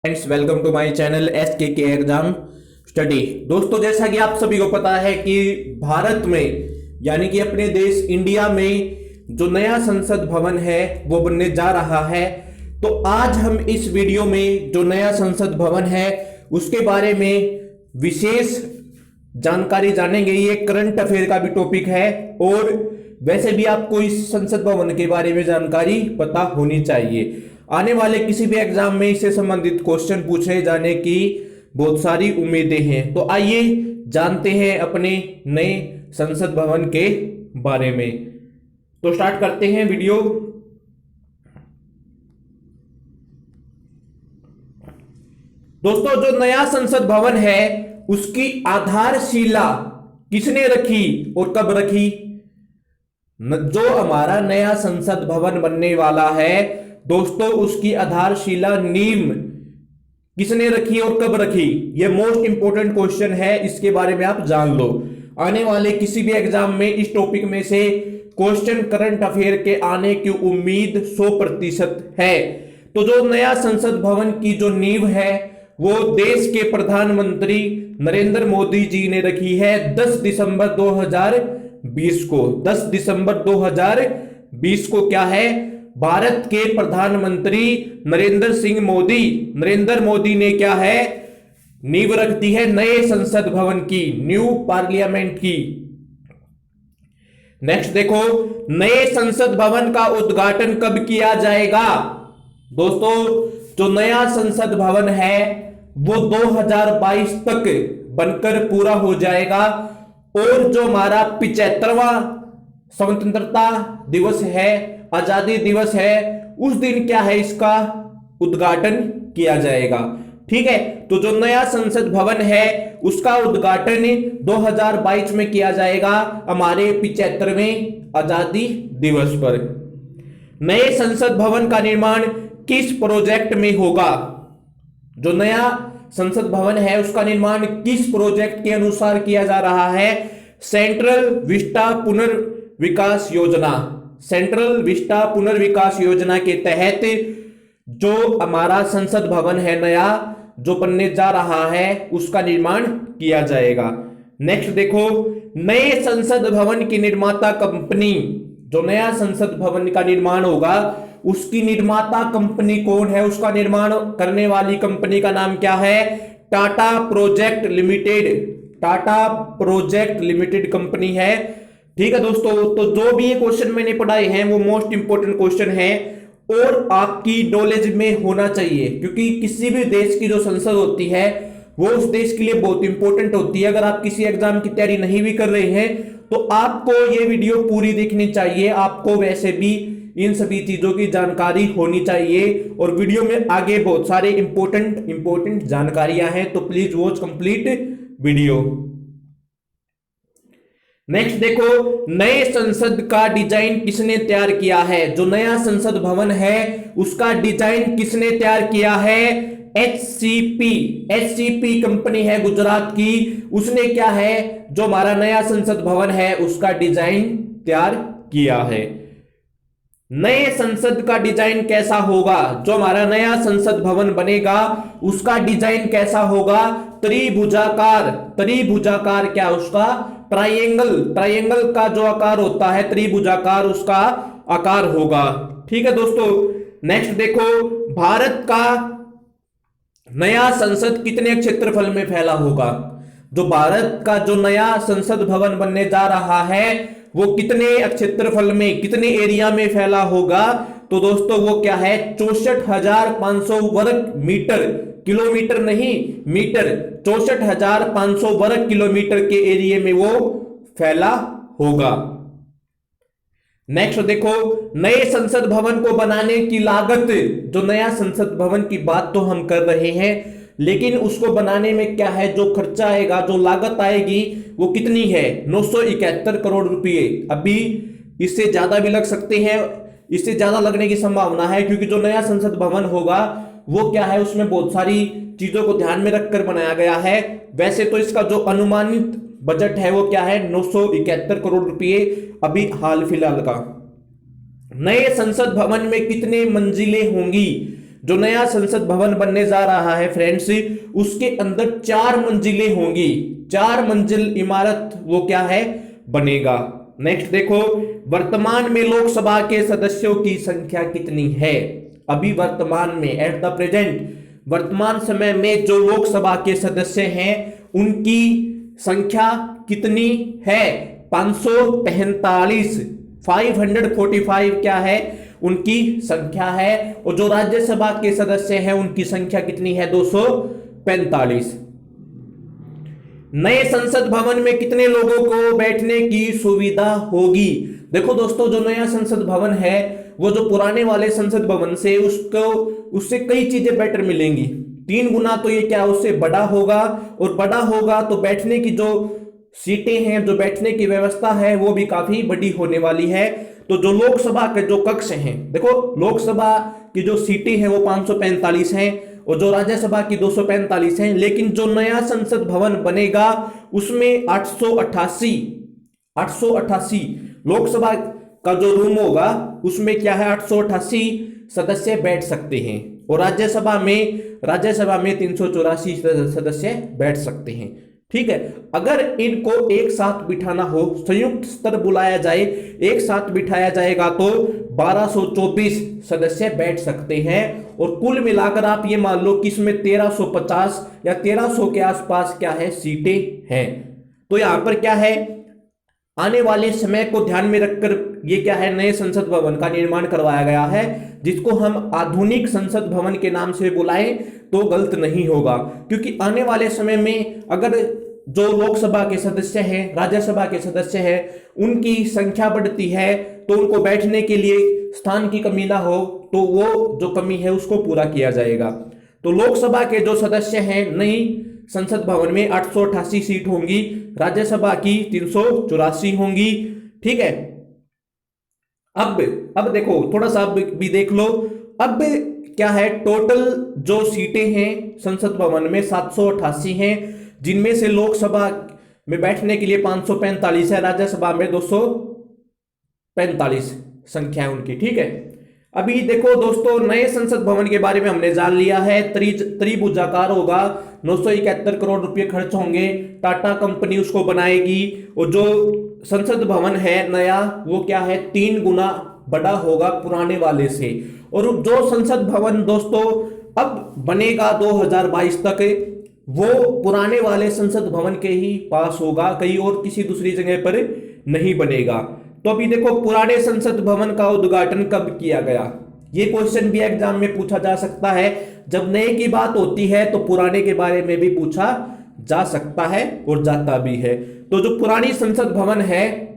Friends, welcome to my channel SKK exam study. दोस्तों, जैसा कि आप सभी को पता है कि भारत में यानी कि अपने देश इंडिया में जो नया संसद भवन है वो बनने जा रहा है। तो आज हम इस वीडियो में जो नया संसद भवन है उसके बारे में विशेष जानकारी जानेंगे। ये करंट अफेयर का भी टॉपिक है और वैसे भी आपको इस संसद भवन के बारे में जानकारी पता होनी चाहिए। आने वाले किसी भी एग्जाम में इससे संबंधित क्वेश्चन पूछे जाने की बहुत सारी उम्मीदें हैं। तो आइए जानते हैं अपने नए संसद भवन के बारे में। तो स्टार्ट करते हैं वीडियो। दोस्तों, जो नया संसद भवन है उसकी आधारशिला किसने रखी और कब रखी? जो हमारा नया संसद भवन बनने वाला है दोस्तों, उसकी आधारशिला नींव किसने रखी और कब रखी? यह मोस्ट इंपोर्टेंट क्वेश्चन है, इसके बारे में आप जान लो। आने वाले किसी भी एग्जाम में इस टॉपिक में से क्वेश्चन करंट अफेयर के आने की उम्मीद 100% है। तो जो नया संसद भवन की जो नींव है वो देश के प्रधानमंत्री नरेंद्र मोदी जी ने रखी है 10 दिसंबर 2020 को। 10 दिसंबर 2020 को क्या है, भारत के प्रधानमंत्री नरेंद्र मोदी ने क्या है, नींव रख दी है नए संसद भवन की, न्यू पार्लियामेंट की। नेक्स्ट देखो, नए संसद भवन का उद्घाटन कब किया जाएगा? दोस्तों, जो नया संसद भवन है वो 2022 तक बनकर पूरा हो जाएगा और जो हमारा 75वां स्वतंत्रता दिवस है, आजादी दिवस है, उस दिन क्या है, इसका उद्घाटन किया जाएगा। ठीक है, तो जो नया संसद भवन है उसका उद्घाटन 2022 में किया जाएगा हमारे 75वें आजादी दिवस पर। नए संसद भवन का निर्माण किस प्रोजेक्ट में होगा? जो नया संसद भवन है उसका निर्माण किस प्रोजेक्ट के अनुसार किया जा रहा है? सेंट्रल विस्टा पुनर्विकास योजना। सेंट्रल विस्टा पुनर्विकास योजना के तहत जो हमारा संसद भवन है नया जो बनने जा रहा है उसका निर्माण किया जाएगा। नेक्स्ट देखो, नए संसद भवन की निर्माता कंपनी, जो नया संसद भवन का निर्माण होगा उसकी निर्माता कंपनी कौन है? उसका निर्माण करने वाली कंपनी का नाम क्या है? Tata project limited. Tata project limited company है। ठीक है दोस्तों, तो जो भी ये क्वेश्चन मैंने पढ़ाए हैं वो मोस्ट इंपोर्टेंट क्वेश्चन है और आपकी नॉलेज में होना चाहिए, क्योंकि किसी भी देश की जो संसद होती है वो उस देश के लिए बहुत इंपॉर्टेंट होती है। अगर आप किसी एग्जाम की तैयारी नहीं भी कर रहे हैं तो आपको ये वीडियो पूरी देखनी चाहिए। आपको वैसे भी इन सभी चीजों की जानकारी होनी चाहिए और वीडियो में आगे बहुत सारे इंपॉर्टेंट जानकारियां हैं, तो please watch complete video. Next देखो, नए संसद का डिजाइन किसने तैयार किया है? जो नया संसद भवन है उसका डिजाइन किसने तैयार किया है? एचसीपी कंपनी है गुजरात की, उसने क्या है, जो हमारा नया संसद भवन है उसका डिजाइन तैयार किया है। नए संसद का डिजाइन कैसा होगा? जो हमारा नया संसद भवन बनेगा उसका डिजाइन कैसा होगा? त्रिभुजाकार। त्रिभुजाकार क्या उसका? ट्रायंगल का जो आकार होता है त्रिभुजाकार उसका आकार होगा। ठीक है दोस्तों, नेक्स्ट देखो, भारत का नया संसद कितने क्षेत्रफल में फैला होगा? जो भारत का जो नया संसद भवन बनने जा रहा है वो कितने क्षेत्रफल में, कितने एरिया में फैला होगा? तो दोस्तों वो क्या है, 64,500 वर्ग मीटर, किलोमीटर नहीं मीटर, 64,500 वर्ग किलोमीटर के एरिया में वो फैला होगा। नेक्स्ट देखो, नए संसद भवन को बनाने की लागत, जो नया संसद भवन की बात तो हम कर रहे हैं लेकिन उसको बनाने में क्या है, जो खर्चा आएगा, जो लागत आएगी वो कितनी है? 971 करोड़ रुपए। अभी इससे ज्यादा भी लग सकते हैं, इससे ज्यादा लगने की संभावना है, क्योंकि जो नया संसद भवन होगा वो क्या है, उसमें बहुत सारी चीजों को ध्यान में रखकर बनाया गया है। वैसे तो इसका जो अनुमानित बजट है वो क्या है, 971 करोड़ रुपए अभी हाल फिलहाल का। नए संसद भवन में कितने मंजिलें होंगी? जो नया संसद भवन बनने जा रहा है फ्रेंड्स, उसके अंदर 4 मंजिलें होंगी, 4 मंजिल इमारत वो क्या है बनेगा। नेक्स्ट देखो, वर्तमान में लोकसभा के सदस्यों की संख्या कितनी है। अभी वर्तमान में एट द प्रेजेंट वर्तमान समय में जो लोकसभा के सदस्य हैं उनकी संख्या कितनी है, 545, 545 क्या है उनकी संख्या है। और जो राज्यसभा के सदस्य हैं उनकी संख्या कितनी है, 245। नए संसद भवन में कितने लोगों को बैठने की सुविधा होगी। देखो दोस्तों, जो नया संसद भवन है वो जो पुराने वाले संसद भवन से उससे कई चीजें बेटर मिलेंगी, 3 गुना तो ये क्या उससे बड़ा होगा, और बड़ा होगा तो बैठने की जो सीटें हैं, जो बैठने की व्यवस्था है वो भी काफी बड़ी होने वाली है। तो जो लोकसभा के जो कक्ष हैं, देखो लोकसभा की जो सीटें हैं वो 545 हैं और जो राज्यसभा की 245 हैं, लेकिन जो नया संसद भवन बनेगा उसमें 888 लोकसभा का जो रूम होगा उसमें क्या है 888 सदस्य बैठ सकते हैं, और राज्यसभा में 384 सदस्य बैठ सकते हैं। ठीक है, अगर इनको एक साथ बिठाना हो, संयुक्त स्तर बुलाया जाए, एक साथ बिठाया जाएगा तो 1224 सदस्य बैठ सकते हैं। और कुल मिलाकर आप ये मान लो कि इसमें 1350 या 1300 के आसपास क्या है सीटें हैं। तो यहां पर क्या है, आने वाले समय को ध्यान में रखकर ये क्या है नए संसद भवन का निर्माण करवाया गया है, जिसको हम आधुनिक संसद भवन के नाम से बुलाएं तो गलत नहीं होगा। क्योंकि आने वाले समय में अगर जो लोकसभा के सदस्य हैं, राज्यसभा के सदस्य हैं, उनकी संख्या बढ़ती है तो उनको बैठने के लिए स्थान की कमी ना हो, तो वो जो कमी है उसको पूरा किया जाएगा। तो लोकसभा के जो सदस्य हैं नई संसद भवन में 888 सीट होंगी, राज्यसभा की 384 होंगी। ठीक है, अब देखो थोड़ा सा भी देख लो, अब क्या है टोटल जो सीटें हैं संसद भवन में 788 हैं, जिनमें से लोकसभा में बैठने के लिए 545 है, राज्यसभा में 245 संख्या है उनकी। ठीक है, अभी देखो दोस्तों नए संसद भवन के बारे में हमने जान लिया है, त्रिभुजाकार होगा, 971 करोड़ रुपए खर्च होंगे, टाटा कंपनी उसको बनाएगी, और जो संसद भवन है नया वो क्या है 3 गुना बड़ा होगा पुराने वाले से। और जो संसद भवन दोस्तों अब बनेगा 2022 तक, वो पुराने वाले संसद भवन के ही पास होगा, कहीं और किसी दूसरी जगह पर नहीं बनेगा। तो अभी देखो पुराने संसद भवन का उद्घाटन कब किया गया, ये क्वेश्चन भी एग्जाम में पूछा जा सकता है। जब नए की बात होती है तो पुराने के बारे में भी पूछा जा सकता है और जाता भी है। तो जो पुरानी संसद भवन है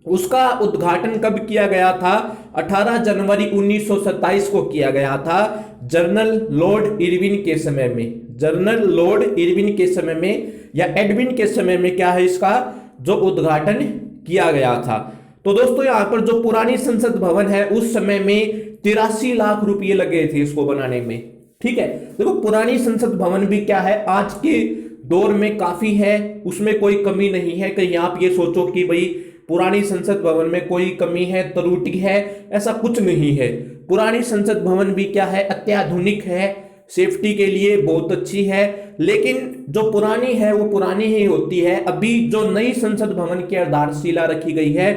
उसका उद्घाटन कब किया गया था, 18 जनवरी 1927 को किया गया था, जनरल लॉर्ड इरविन के समय में। जनरल लॉर्ड इरविन के समय में या एडविन के समय में क्या है इसका जो उद्घाटन किया गया था। तो दोस्तों यहां पर जो पुरानी संसद भवन है उस समय में 83 लाख रुपए लगे थे इसको बनाने में। ठीक है, देखो पुरानी संसद भवन भी क्या है आज के दौर में काफी है, उसमें कोई कमी नहीं है। कहीं आप ये सोचो कि भाई पुरानी संसद भवन में कोई कमी है, त्रुटि है, ऐसा कुछ नहीं है। पुरानी संसद भवन भी क्या है अत्याधुनिक है, सेफ्टी के लिए बहुत अच्छी है, लेकिन जो पुरानी है वो पुरानी ही होती है। अभी जो नई संसद भवन की आधारशिला रखी गई है,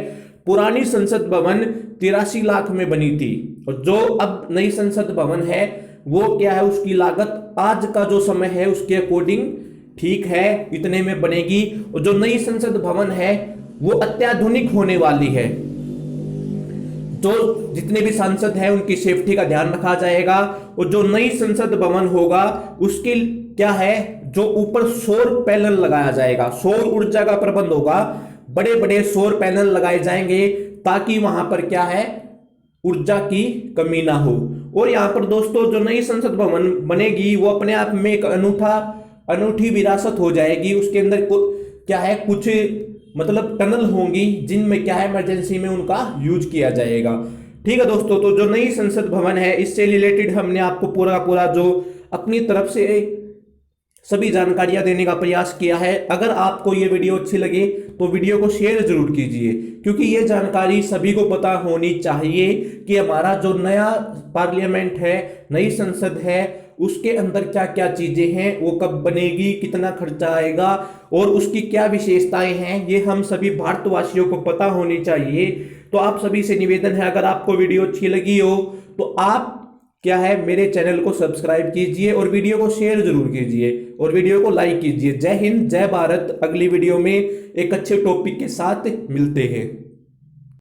पुरानी संसद भवन 83 लाख में बनी थी, और जो अब नई संसद भवन है वो क्या है उसकी लागत आज का जो समय है उसके अकॉर्डिंग ठीक है, इतने में बनेगी। और जो नई संसद भवन है वो अत्याधुनिक होने वाली है, जो जितने भी सांसद हैं उनकी सेफ्टी का ध्यान रखा जाएगा। और जो नई संसद भवन होगा उसके क्या है जो ऊपर सौर पैनल लगाया जाएगा, सौर ऊर्जा का प्रबंध होगा, बड़े बड़े सौर पैनल लगाए जाएंगे ताकि वहां पर क्या है ऊर्जा की कमी ना हो। और यहां पर दोस्तों जो नई संसद भवन बनेगी वो अपने आप में एक अनूठी विरासत हो जाएगी। उसके अंदर क्या है कुछ मतलब टनल होंगी जिनमें क्या है इमरजेंसी में उनका यूज किया जाएगा। ठीक है दोस्तों, तो जो नई संसद भवन है इससे रिलेटेड हमने आपको पूरा जो अपनी तरफ से सभी जानकारियां देने का प्रयास किया है। अगर आपको ये वीडियो अच्छी लगे तो वीडियो को शेयर जरूर कीजिए, क्योंकि ये जानकारी सभी को पता होनी चाहिए कि हमारा जो नया पार्लियामेंट है, नई संसद है, उसके अंदर क्या क्या चीजें हैं, वो कब बनेगी, कितना खर्चा आएगा और उसकी क्या विशेषताएं हैं, ये हम सभी भारतवासियों को पता होनी चाहिए। तो आप सभी से निवेदन है, अगर आपको वीडियो अच्छी लगी हो तो आप क्या है मेरे चैनल को सब्सक्राइब कीजिए और वीडियो को शेयर जरूर कीजिए और वीडियो को लाइक कीजिए। जय हिंद, जय भारत। अगली वीडियो में एक अच्छे टॉपिक के साथ मिलते हैं।